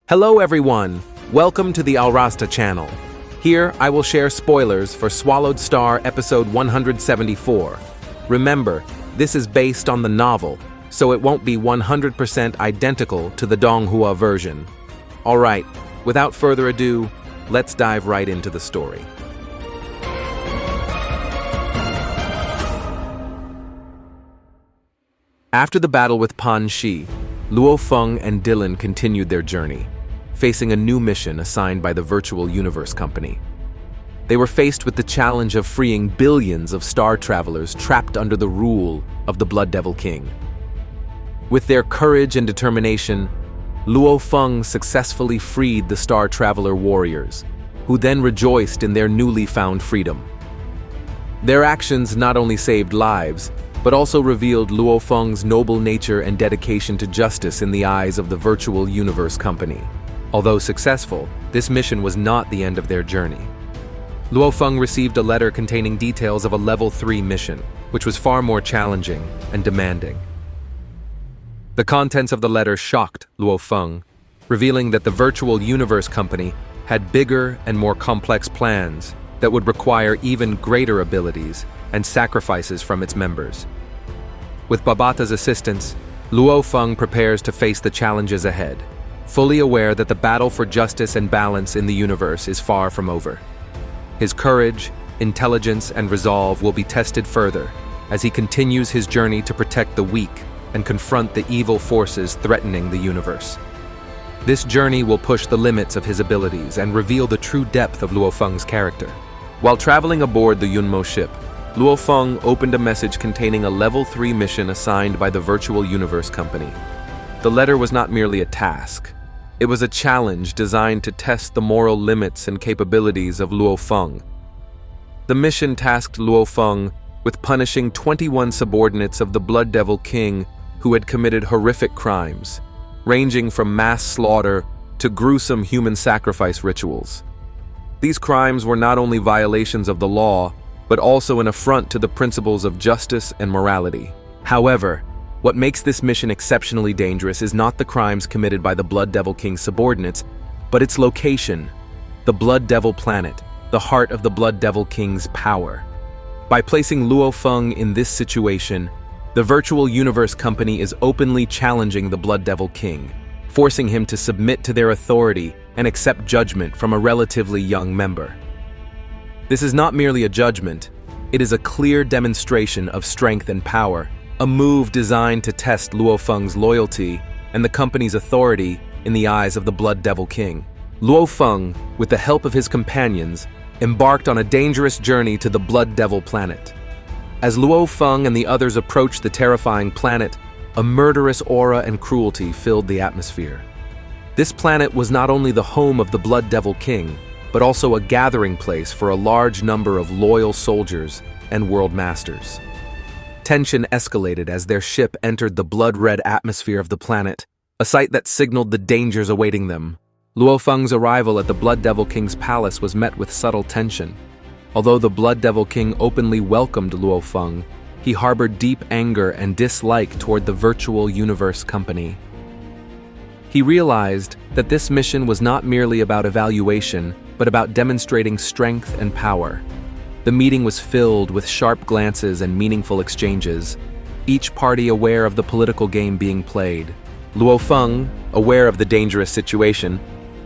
Hello everyone, welcome to the Alrasta channel. Here I will share spoilers for SwallowedStar episode 174. Remember, this is based on the novel, so it won't be 100% identical to the Donghua version. Alright, without further ado, let's dive right into the story. After the battle with Tunshi, Luofeng and Dylan continued their journey, facing a new mission assigned by the Virtual Universe Company. They were faced with the challenge of freeing billions of star travelers trapped under the rule of the Blood Devil King. With their courage and determination, Luofeng successfully freed the Star Traveler warriors, who then rejoiced in their newly found freedom. Their actions not only saved lives, but also revealed Luofeng's noble nature and dedication to justice in the eyes of the Virtual Universe Company. Although successful, this mission was not the end of their journey. Luofeng received a letter containing details of a level 3 mission, which was far more challenging and demanding. The contents of the letter shocked Luofeng, revealing that the Virtual Universe Company had bigger and more complex plans that would require even greater abilities and sacrifices from its members. With Babata's assistance, Luofeng prepares to face the challenges ahead, fully aware that the battle for justice and balance in the universe is far from over. His courage, intelligence, and resolve will be tested further as he continues his journey to protect the weak and confront the evil forces threatening the universe. This journey will push the limits of his abilities and reveal the true depth of Luofeng's character. While traveling aboard the Yunmo ship, Luofeng opened a message containing a level 3 mission assigned by the Virtual Universe Company. The letter was not merely a task. It was a challenge designed to test the moral limits and capabilities of Luofeng. The mission tasked Luofeng with punishing 21 subordinates of the Blood Devil King who had committed horrific crimes, ranging from mass slaughter to gruesome human sacrifice rituals. These crimes were not only violations of the law, but also an affront to the principles of justice and morality. However, what makes this mission exceptionally dangerous is not the crimes committed by the Blood Devil King's subordinates, but its location, the Blood Devil Planet, the heart of the Blood Devil King's power. By placing Luofeng in this situation, the Virtual Universe Company is openly challenging the Blood Devil King, forcing him to submit to their authority and accept judgment from a relatively young member. This is not merely a judgment, it is a clear demonstration of strength and power, a move designed to test Luofeng's loyalty and the company's authority in the eyes of the Blood Devil King. Luofeng, with the help of his companions, embarked on a dangerous journey to the Blood Devil Planet. As Luofeng and the others approached the terrifying planet, a murderous aura and cruelty filled the atmosphere. This planet was not only the home of the Blood Devil King, but also a gathering place for a large number of loyal soldiers and world masters. Tension escalated as their ship entered the blood-red atmosphere of the planet, a sight that signaled the dangers awaiting them. Luofeng's arrival at the Blood Devil King's palace was met with subtle tension. Although the Blood Devil King openly welcomed Luofeng, he harbored deep anger and dislike toward the Virtual Universe Company. He realized that this mission was not merely about evaluation, but about demonstrating strength and power. The meeting was filled with sharp glances and meaningful exchanges, each party aware of the political game being played. Luofeng, aware of the dangerous situation,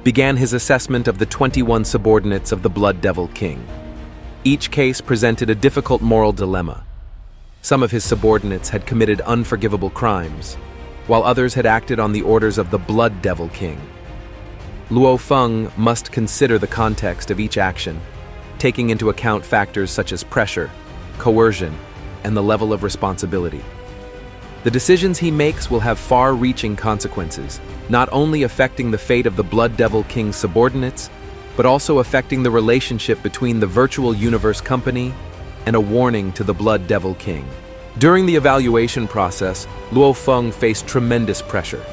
began his assessment of the 21 subordinates of the Blood Devil King. Each case presented a difficult moral dilemma. Some of his subordinates had committed unforgivable crimes, while others had acted on the orders of the Blood Devil King. Luofeng must consider the context of each action, taking into account factors such as pressure, coercion, and the level of responsibility. The decisions he makes will have far-reaching consequences, not only affecting the fate of the Blood Devil King's subordinates, but also affecting the relationship between the Virtual Universe Company and a warning to the Blood Devil King. During the evaluation process, Luofeng faced tremendous pressure.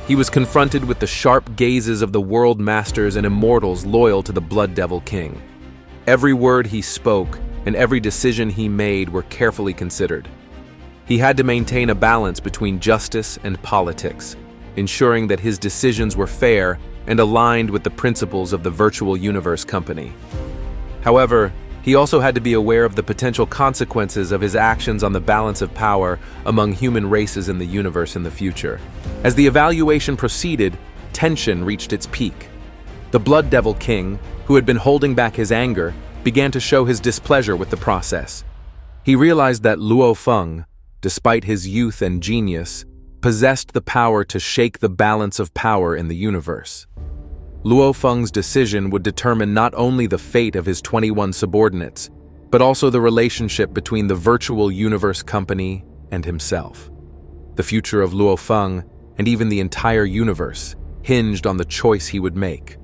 He was confronted with the sharp gazes of the world masters and immortals loyal to the Blood Devil King. Every word he spoke and every decision he made were carefully considered. He had to maintain a balance between justice and politics, ensuring that his decisions were fair and aligned with the principles of the virtual universe company. However, he also had to be aware of the potential consequences of his actions on the balance of power among human races in the universe in the future. As the evaluation proceeded, tension reached its peak. The Blood Devil King, who had been holding back his anger, began to show his displeasure with the process. He realized that Luofeng, despite his youth and genius, possessed the power to shake the balance of power in the universe. Luofeng's decision would determine not only the fate of his 21 subordinates, but also the relationship between the virtual universe company and himself. The future of Luofeng, and even the entire universe, hinged on the choice he would make.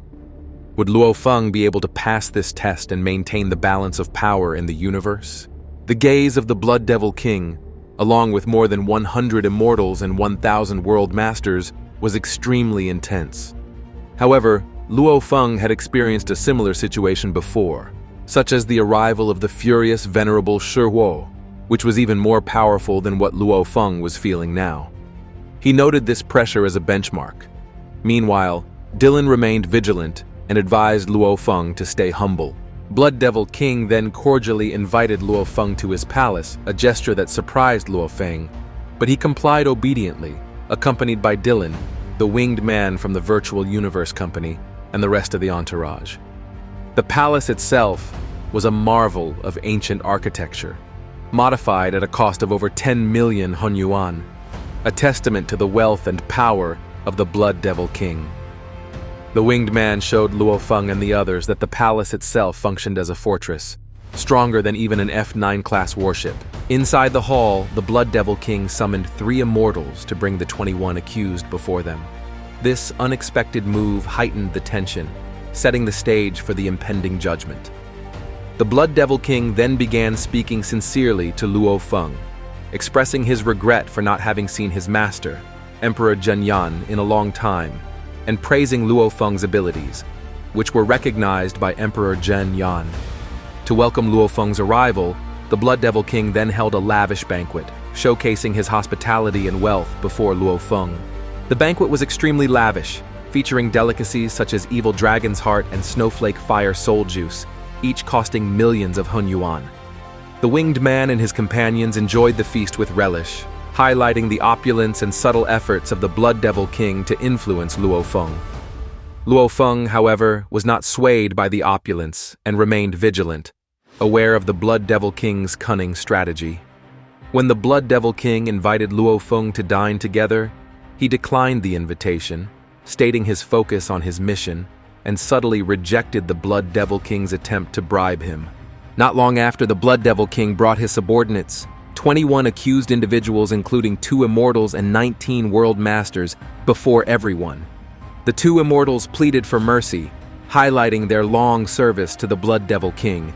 Would Luofeng be able to pass this test and maintain the balance of power in the universe? The gaze of the Blood Devil King, along with more than 100 immortals and 1,000 world masters, was extremely intense. However, Luofeng had experienced a similar situation before, such as the arrival of the furious venerable Shihuo, which was even more powerful than what Luofeng was feeling now. He noted this pressure as a benchmark. Meanwhile, Dylan remained vigilant and advised Luofeng to stay humble. Blood Devil King then cordially invited Luofeng to his palace, a gesture that surprised Luofeng, but he complied obediently, accompanied by Dylan, the winged man from the virtual universe company, and the rest of the entourage. The palace itself was a marvel of ancient architecture, modified at a cost of over 10 million Hunyuan, a testament to the wealth and power of the Blood Devil King. The winged man showed Luofeng and the others that the palace itself functioned as a fortress, stronger than even an F9 class warship. Inside the hall, the Blood Devil King summoned 3 immortals to bring the 21 accused before them. This unexpected move heightened the tension, setting the stage for the impending judgment. The Blood Devil King then began speaking sincerely to Luofeng, expressing his regret for not having seen his master, Emperor Zhenyan, in a long time, and praising Luofeng's abilities, which were recognized by Emperor Zhenyan. To welcome Luofeng's arrival, the Blood Devil King then held a lavish banquet, showcasing his hospitality and wealth before Luofeng. The banquet was extremely lavish, featuring delicacies such as evil dragon's heart and snowflake fire soul juice, each costing millions of Hunyuan. The winged man and his companions enjoyed the feast with relish, highlighting the opulence and subtle efforts of the Blood Devil King to influence Luofeng. Luofeng, however, was not swayed by the opulence and remained vigilant, aware of the Blood Devil King's cunning strategy. When the Blood Devil King invited Luofeng to dine together, he declined the invitation, stating his focus on his mission, and subtly rejected the Blood Devil King's attempt to bribe him. Not long after the Blood Devil King brought his subordinates, 21 accused individuals including 2 immortals and 19 world masters, before everyone. The 2 immortals pleaded for mercy, highlighting their long service to the Blood Devil King.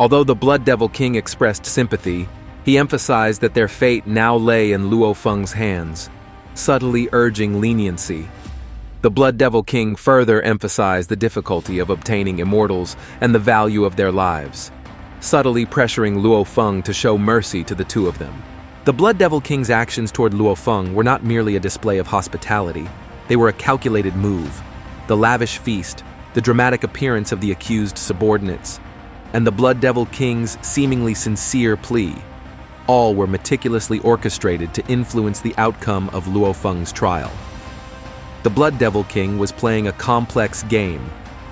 Although the Blood Devil King expressed sympathy, he emphasized that their fate now lay in Luofeng's hands, subtly urging leniency. The Blood Devil King further emphasized the difficulty of obtaining immortals and the value of their lives, subtly pressuring Luofeng to show mercy to the 2 of them. The Blood Devil King's actions toward Luofeng were not merely a display of hospitality, they were a calculated move. The lavish feast, the dramatic appearance of the accused subordinates, and the Blood Devil King's seemingly sincere plea, all were meticulously orchestrated to influence the outcome of Luofeng's trial. The Blood Devil King was playing a complex game,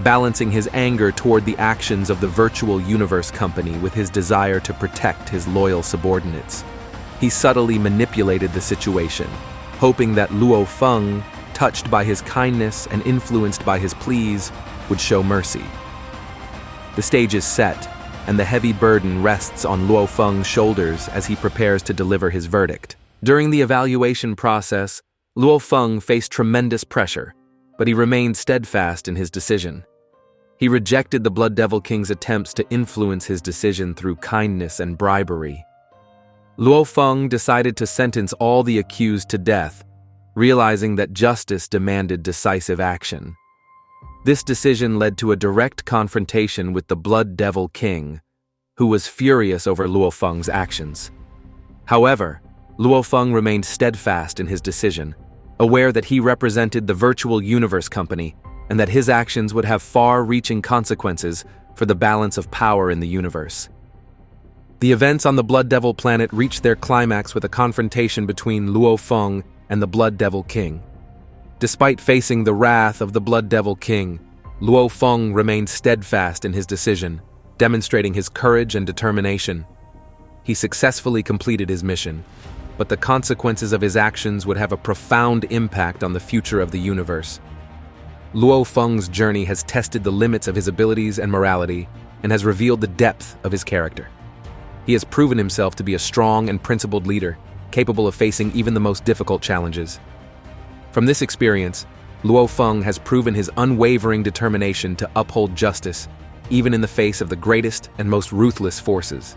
balancing his anger toward the actions of the virtual universe company with his desire to protect his loyal subordinates. He subtly manipulated the situation, hoping that Luofeng, touched by his kindness and influenced by his pleas, would show mercy. The stage is set, and the heavy burden rests on Luofeng's shoulders as he prepares to deliver his verdict. During the evaluation process, Luofeng faced tremendous pressure, but he remained steadfast in his decision. He rejected the Blood Devil King's attempts to influence his decision through kindness and bribery. Luofeng decided to sentence all the accused to death, realizing that justice demanded decisive action. This decision led to a direct confrontation with the Blood Devil King, who was furious over Luofeng's actions. However, Luofeng remained steadfast in his decision, aware that he represented the virtual universe company and that his actions would have far-reaching consequences for the balance of power in the universe. The events on the Blood Devil planet reached their climax with a confrontation between Luofeng and the Blood Devil King. Despite facing the wrath of the Blood Devil King, Luofeng remained steadfast in his decision, demonstrating his courage and determination. He successfully completed his mission, but the consequences of his actions would have a profound impact on the future of the universe. Luofeng's journey has tested the limits of his abilities and morality and has revealed the depth of his character. He has proven himself to be a strong and principled leader, capable of facing even the most difficult challenges. From this experience, Luofeng has proven his unwavering determination to uphold justice, even in the face of the greatest and most ruthless forces.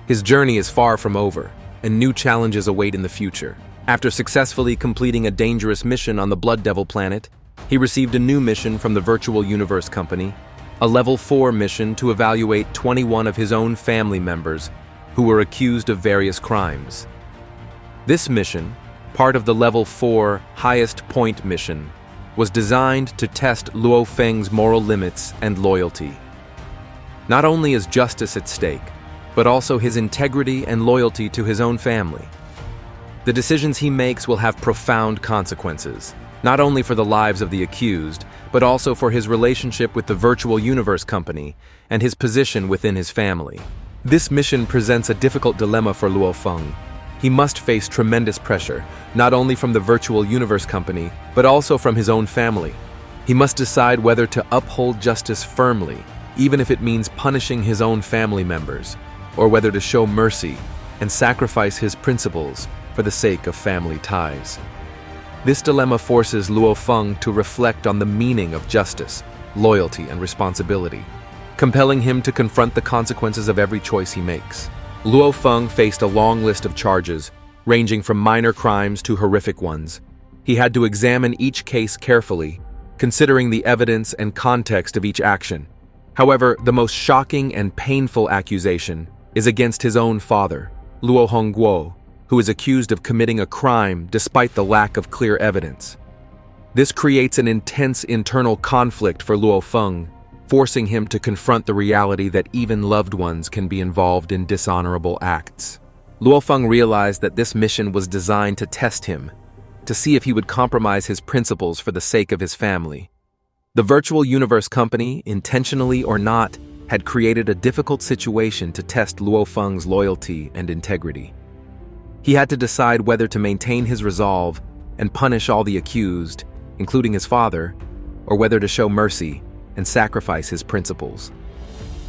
His journey is far from over, and new challenges await in the future. After successfully completing a dangerous mission on the Blood Devil planet, he received a new mission from the Virtual Universe Company, a Level 4 mission to evaluate 21 of his own family members who were accused of various crimes. This mission, part of the Level 4 Highest Point mission, was designed to test Luofeng's moral limits and loyalty. Not only is justice at stake, but also his integrity and loyalty to his own family. The decisions he makes will have profound consequences, not only for the lives of the accused, but also for his relationship with the Virtual Universe Company and his position within his family. This mission presents a difficult dilemma for Luofeng. He must face tremendous pressure, not only from the Virtual Universe Company, but also from his own family. He must decide whether to uphold justice firmly, even if it means punishing his own family members, or whether to show mercy and sacrifice his principles for the sake of family ties. This dilemma forces Luofeng to reflect on the meaning of justice, loyalty, and responsibility, compelling him to confront the consequences of every choice he makes. Luofeng faced a long list of charges, ranging from minor crimes to horrific ones. He had to examine each case carefully, considering the evidence and context of each action. However, the most shocking and painful accusation is against his own father, Luo Hongguo, who is accused of committing a crime despite the lack of clear evidence. This creates an intense internal conflict for Luofeng, forcing him to confront the reality that even loved ones can be involved in dishonorable acts. Luofeng realized that this mission was designed to test him, to see if he would compromise his principles for the sake of his family. The Virtual Universe Company, intentionally or not, had created a difficult situation to test Luofeng's loyalty and integrity. He had to decide whether to maintain his resolve and punish all the accused, including his father, or whether to show mercy and sacrifice his principles.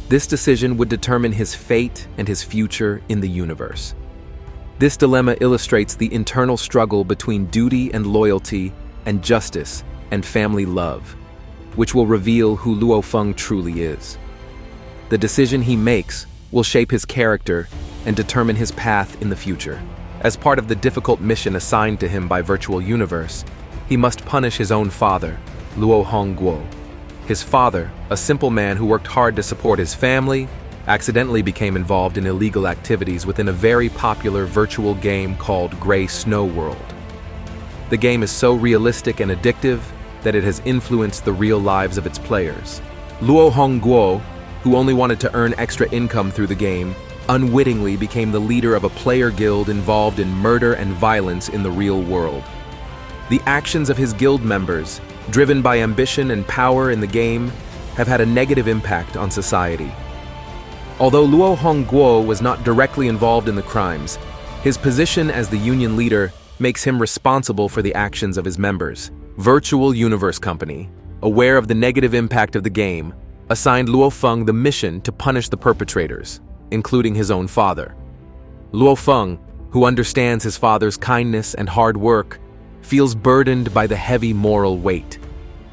This decision would determine his fate and his future in the universe. This dilemma illustrates the internal struggle between duty and loyalty and justice and family love, which will reveal who Luofeng truly is. The decision he makes will shape his character and determine his path in the future. As part of the difficult mission assigned to him by Virtual Universe, he must punish his own father, Luo Hongguo. His father, a simple man who worked hard to support his family, accidentally became involved in illegal activities within a very popular virtual game called Gray Snow World. The game is so realistic and addictive that it has influenced the real lives of its players. Luo Hongguo, who only wanted to earn extra income through the game, unwittingly became the leader of a player guild involved in murder and violence in the real world. The actions of his guild members, driven by ambition and power in the game, have had a negative impact on society. Although Luo Hongguo was not directly involved in the crimes, his position as the union leader makes him responsible for the actions of his members. Virtual Universe Company, aware of the negative impact of the game, assigned Luofeng the mission to punish the perpetrators, including his own father. Luofeng, who understands his father's kindness and hard work, feels burdened by the heavy moral weight.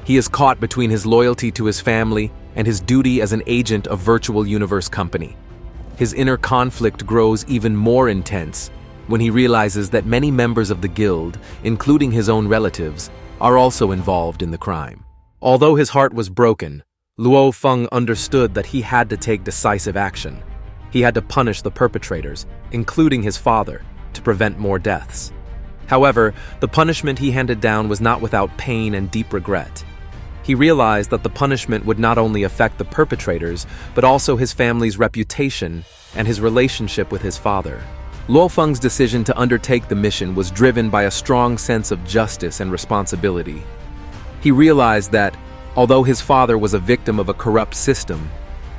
He is caught between his loyalty to his family and his duty as an agent of Virtual Universe Company. His inner conflict grows even more intense when he realizes that many members of the guild, including his own relatives, are also involved in the crime. Although his heart was broken, Luofeng understood that he had to take decisive action. He had to punish the perpetrators, including his father, to prevent more deaths. However, the punishment he handed down was not without pain and deep regret. He realized that the punishment would not only affect the perpetrators, but also his family's reputation and his relationship with his father. Luofeng's decision to undertake the mission was driven by a strong sense of justice and responsibility. He realized that, although his father was a victim of a corrupt system,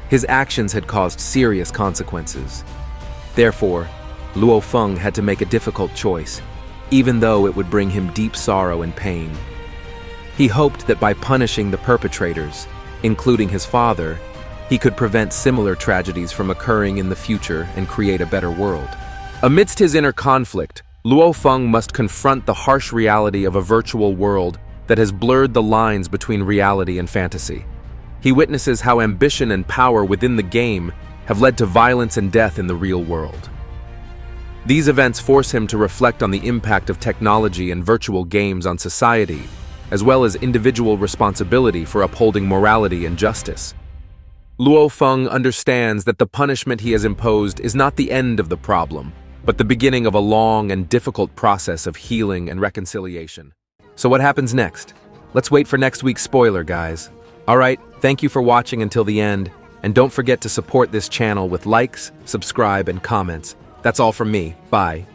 his actions had caused serious consequences. Therefore, Luofeng had to make a difficult choice, even though it would bring him deep sorrow and pain. He hoped that by punishing the perpetrators, including his father, he could prevent similar tragedies from occurring in the future and create a better world. Amidst his inner conflict, Luofeng must confront the harsh reality of a virtual world that has blurred the lines between reality and fantasy. He witnesses how ambition and power within the game have led to violence and death in the real world. These events force him to reflect on the impact of technology and virtual games on society, as well as individual responsibility for upholding morality and justice. Luofeng understands that the punishment he has imposed is not the end of the problem, but the beginning of a long and difficult process of healing and reconciliation. So what happens next? Let's wait for next week's spoiler, guys. Alright, thank you for watching until the end, and don't forget to support this channel with likes, subscribe, and comments. That's all from me. Bye.